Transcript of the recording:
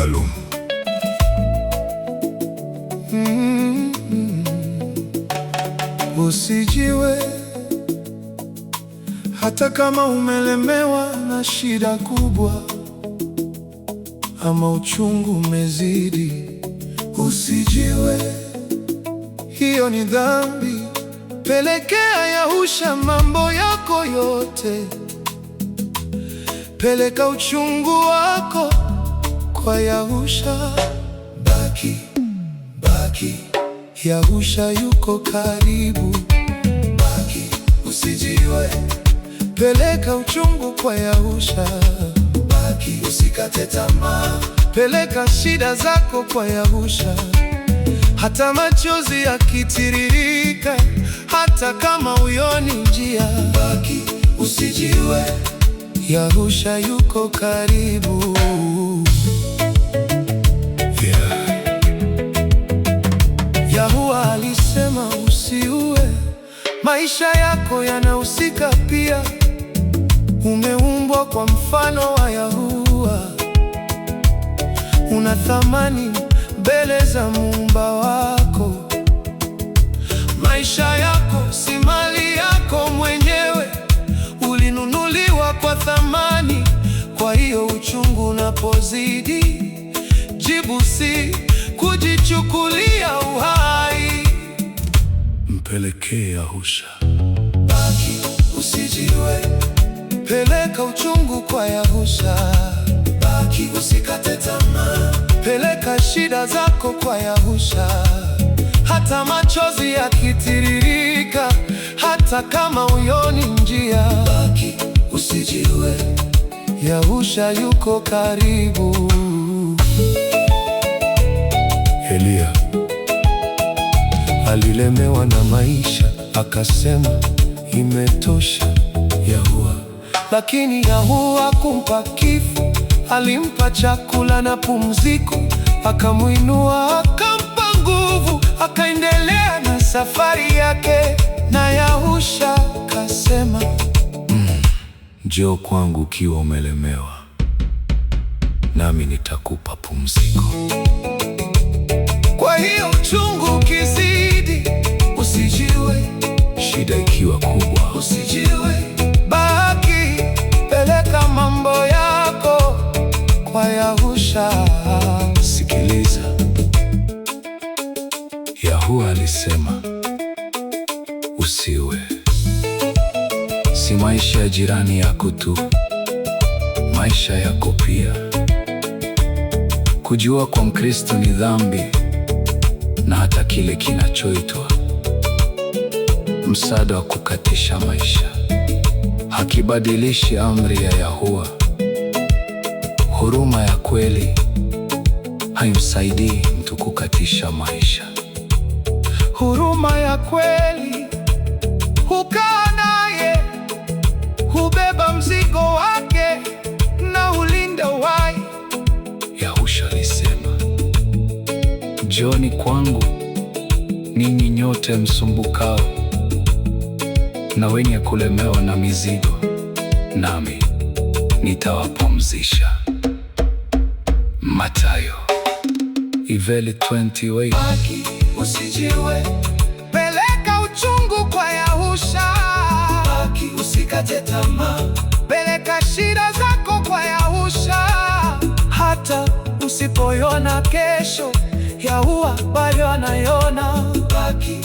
Salum. Usijiwe hata kama umelemewa na shida kubwa ama uchungu umezidi. Usijiwe, hiyo ni dhambi. Pelekea Yahusha mambo yako yote. Peleka uchungu wako kwa Yahusha. Baki, Yahusha yuko karibu. Baki, usijiwe. Peleka uchungu kwa Yahusha. Baki, usikate tamaa. Peleka shida zako kwa Yahusha. Hata machozi yakitiririka, hata kama huioni njia. Baki, usijiwe. Yahusha yuko karibu. Yahuwa alisema usiue. Maisha yako yanahusika pia. Umeumbwa kwa mfano wa Yahuwa. Una thamani mbele za Muumba wako. Maisha yako si mali yako mwenyewe, ulinunuliwa kwa thamani. Kwa hiyo uchungu unapozidi, jibu si kujichukulia uhai. Mpelekee Yahusha. Baki, usijiwe. Peleka uchungu kwa Yahusha. Baki, usikate tamaa. Peleka shida zako kwa Yahusha. Hata machozi yakitiririka, hata kama huioni njia. Baki, usijiwe. Yahusha yuko karibu. Eliya alilemewa na maisha, akasema imetosha Yahuwa. Lakini Yahuwa hakumpa kifo, alimpa chakula na pumziko. Akamuinua, akampa nguvu, akaendelea na safari yake. Na Yahusha kasema, njoo kwangu ukiwa umelemewa, nami nitakupa pumziko. Kwa hiyo uchungu ukizidi, usijiwe. Shida ikiwa kubwa, usijiwe. Baki, peleka mambo yako kwa Yahusha. Sikiliza, Yahuwa alisema usiwe. Si maisha ya jirani yako tu, maisha yako pia. Kujua kwa Mkristo ni dhambi, na hata kile kinachoitwa msaada wa kukatisha maisha hakibadilishi amri ya Yahuwa. Huruma ya kweli haimsaidii mtu kukatisha maisha. Huruma ya kweli hukaa naye, hubeba mzigo wake na hulinda uhai. Yahusha alisema, njooni kwangu ninyi nyote msumbukao na wenye kulemewa na mizigo, nami nitawapumzisha. Mathayo 11:28. Baki, usijiwe. Peleka uchungu kwa Yahusha. Baki, usikate tamaa. Peleka shida zako kwa Yahusha. Hata usipoiona kesho, Yahuwa bado anaiona. Baki,